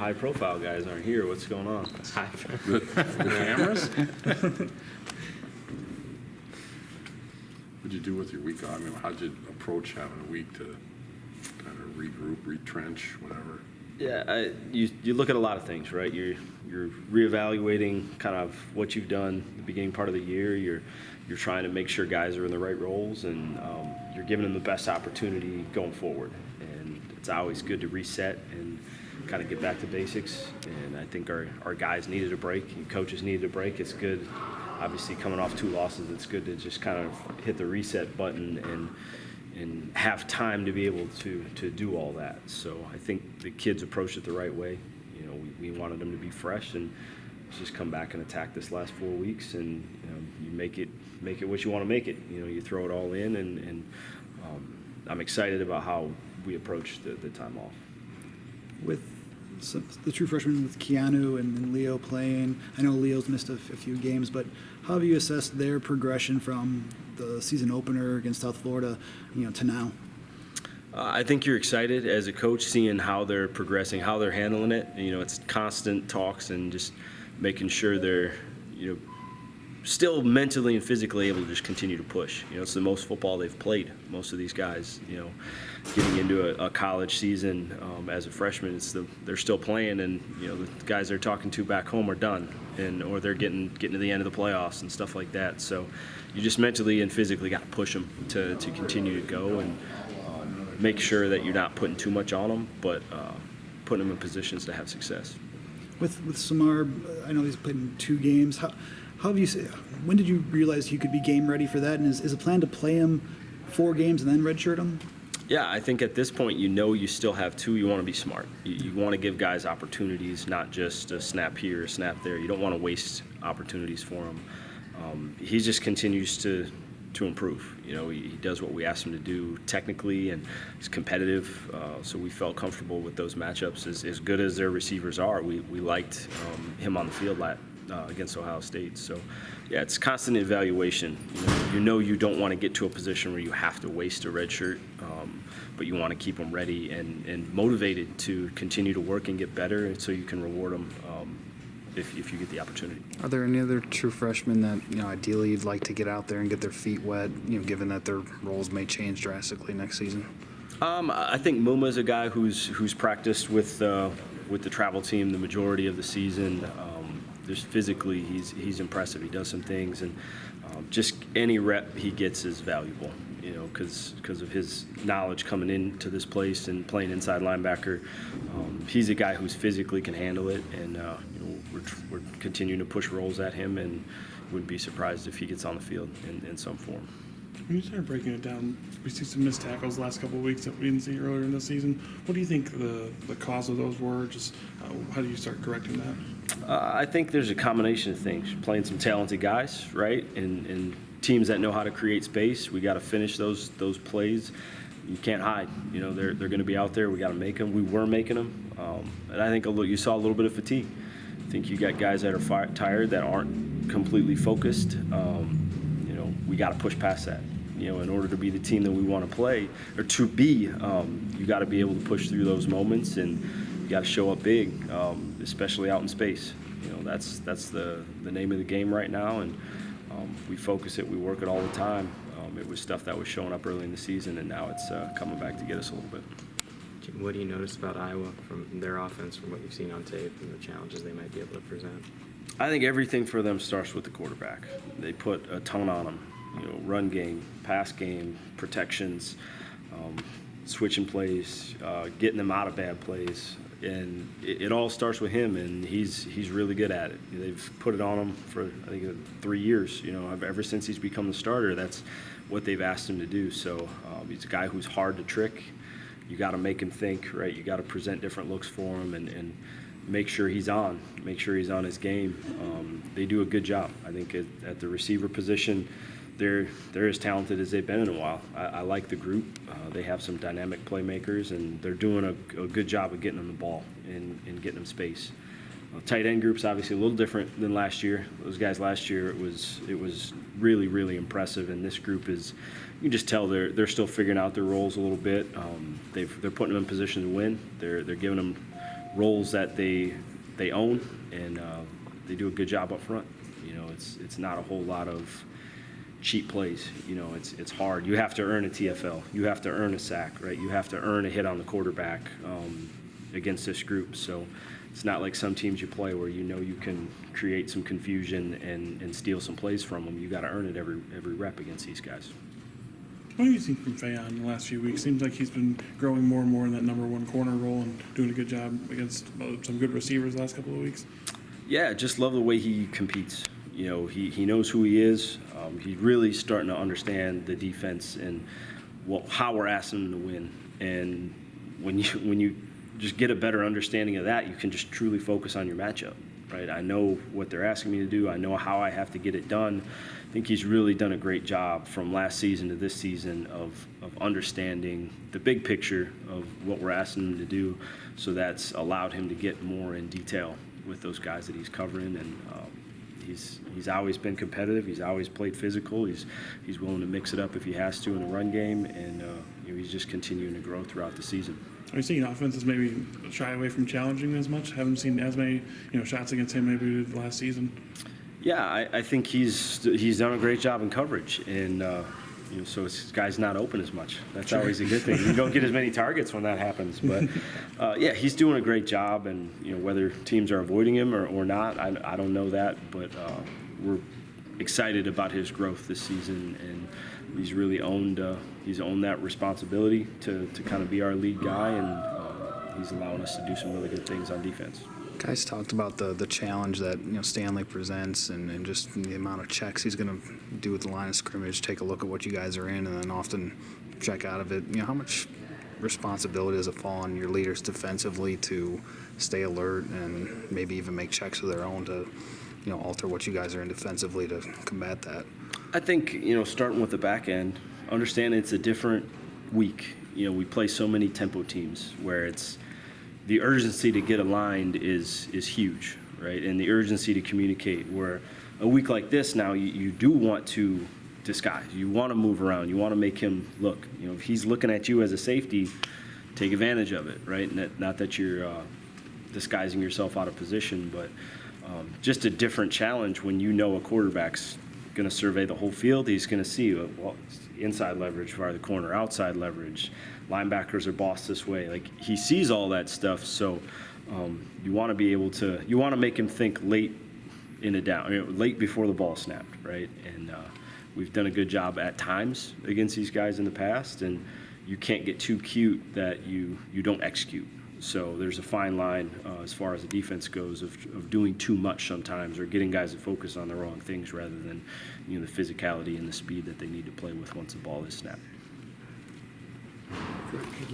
high-profile guys aren't here. What's going on? The cameras? What'd you do with your week off? I mean, how'd you approach having a week to kind of regroup, retrench, whatever? Yeah, you look at a lot of things, right? You're reevaluating kind of what you've done the beginning part of the year. You're trying to make sure guys are in the right roles, and you're giving them the best opportunity going forward. And it's always good to reset and kind of get back to basics. And I think our guys needed a break, and coaches needed a break. It's good, obviously coming off 2 losses, it's good to just kind of hit the reset button and have time to be able to do all that. So I think the kids approached it the right way. You know, we wanted them to be fresh and just come back and attack this last 4 weeks, and you make it what you want to make it. You know, you throw it all in, and I'm excited about how we approach the time off. With the true freshmen, with Keanu and Leo playing, I know Leo's missed a few games, but how have you assessed their progression from the season opener against South Florida, to now? I think you're excited as a coach seeing how they're progressing, how they're handling it. It's constant talks and just making sure they're, still mentally and physically able to just continue to push. It's the most football they've played, most of these guys, getting into a college season as a freshman, they're still playing, and the guys they're talking to back home are done, or they're getting to the end of the playoffs and stuff like that. So you just mentally and physically got to push them to continue to go and make sure that you're not putting too much on them, but putting them in positions to have success. With Samar, I know he's played in 2 games. How have you? When did you realize you could be game ready for that? And is a plan to play him 4 games and then redshirt him? Yeah, I think at this point you still have 2. You want to be smart. You want to give guys opportunities, not just a snap here, a snap there. You don't want to waste opportunities for him. He just continues to improve. He does what we asked him to do technically, and he's competitive. So we felt comfortable with those matchups. As good as their receivers are, we liked him on the field against Ohio State. So, yeah, it's constant evaluation. You don't want to get to a position where you have to waste a red shirt, but you want to keep them ready and motivated to continue to work and get better, so you can reward them if you get the opportunity. Are there any other true freshmen that ideally you'd like to get out there and get their feet wet, given that their roles may change drastically next season? I think Muma's a guy who's practiced with the travel team the majority of the season. Just physically, he's impressive. He does some things, and just any rep he gets is valuable. Because of his knowledge coming into this place and playing inside linebacker. He's a guy who's physically can handle it, and we're continuing to push roles at him, and wouldn't be surprised if he gets on the field in some form. When you start breaking it down, we see some missed tackles the last couple of weeks that we didn't see earlier in the season. What do you think the cause of those were? Just how do you start correcting that? I think there's a combination of things. Playing some talented guys, right, and teams that know how to create space. We got to finish those plays. You can't hide. They're going to be out there. We got to make them. We were making them, and I think you saw a little bit of fatigue. I think you got guys that are tired, that aren't completely focused. We got to push past that. In order to be the team that we want to play, or to be, you got to be able to push through those moments, and you got to show up big, especially out in space. That's the name of the game right now, and we focus it, we work it all the time. It was stuff that was showing up early in the season, and now it's coming back to get us a little bit. Jim, what do you notice about Iowa from their offense, from what you've seen on tape, and the challenges they might be able to present? I think everything for them starts with the quarterback. They put a ton on them. Run game, pass game, protections, switching plays, getting them out of bad plays. And it all starts with him, and he's really good at it. They've put it on him for, I think, 3 years. Ever since he's become the starter, that's what they've asked him to do. So he's a guy who's hard to trick. You got to make him think, right? You got to present different looks for him and make sure he's on. Make sure he's on his game. They do a good job. I think at the receiver position, they're as talented as they've been in a while. I like the group. They have some dynamic playmakers, and they're doing a good job of getting them the ball and getting them space. Tight end group's obviously a little different than last year. Those guys last year, it was really, really impressive, and this group is, you can just tell they're still figuring out their roles a little bit. They're putting them in position to win. They're giving them roles that they own, and they do a good job up front. You know, it's not a whole lot of cheap plays. You know, it's hard. You have to earn a TFL. You have to earn a sack, right? You have to earn a hit on the quarterback against this group. So it's not like some teams you play where you know you can create some confusion and steal some plays from them. You got to earn it every rep against these guys. What do you think from Fayon in the last few weeks? Seems like he's been growing more and more in that number one corner role and doing a good job against some good receivers the last couple of weeks. Yeah, just love the way he competes. You know, he knows who he is. He's really starting to understand the defense and how we're asking him to win. And when you just get a better understanding of that, you can just truly focus on your matchup, right? I know what they're asking me to do. I know how I have to get it done. I think he's really done a great job from last season to this season of understanding the big picture of what we're asking him to do. So that's allowed him to get more in detail with those guys that he's covering. And he's always been competitive. He's always played physical. He's willing to mix it up if he has to in the run game. And you know, he's just continuing to grow throughout the season. Are you seeing offenses maybe shy away from challenging as much? Haven't seen as many shots against him maybe we did last season. Yeah, I think he's done a great job in coverage, and so his guy's not open as much. That's always a good thing. You don't get as many targets when that happens, but yeah, he's doing a great job, and whether teams are avoiding him or not, I don't know that, but we're excited about his growth this season, and he's really owned that responsibility to kind of be our lead guy, and he's allowing us to do some really good things on defense. Guys talked about the challenge that Stanley presents and just the amount of checks he's going to do at the line of scrimmage, take a look at what you guys are in, and then often check out of it. How much responsibility does it fall on your leaders defensively to stay alert and maybe even make checks of their own to alter what you guys are in defensively to combat that? I think starting with the back end, understanding it's a different week. We play so many tempo teams where it's the urgency to get aligned is huge, right? And the urgency to communicate, where a week like this now, you do want to disguise. You want to move around. You want to make him look. If he's looking at you as a safety, take advantage of it, right? Not that you're disguising yourself out of position, but just a different challenge when a quarterback's going to survey the whole field. He's going to see, inside leverage via the corner, outside leverage, linebackers are bossed this way. Like, he sees all that stuff, so you want to make him think late in a down, late before the ball snapped, right? And we've done a good job at times against these guys in the past, and you can't get too cute that you don't execute. So there's a fine line as far as the defense goes of doing too much sometimes, or getting guys to focus on the wrong things rather than the physicality and the speed that they need to play with once the ball is snapped. Could you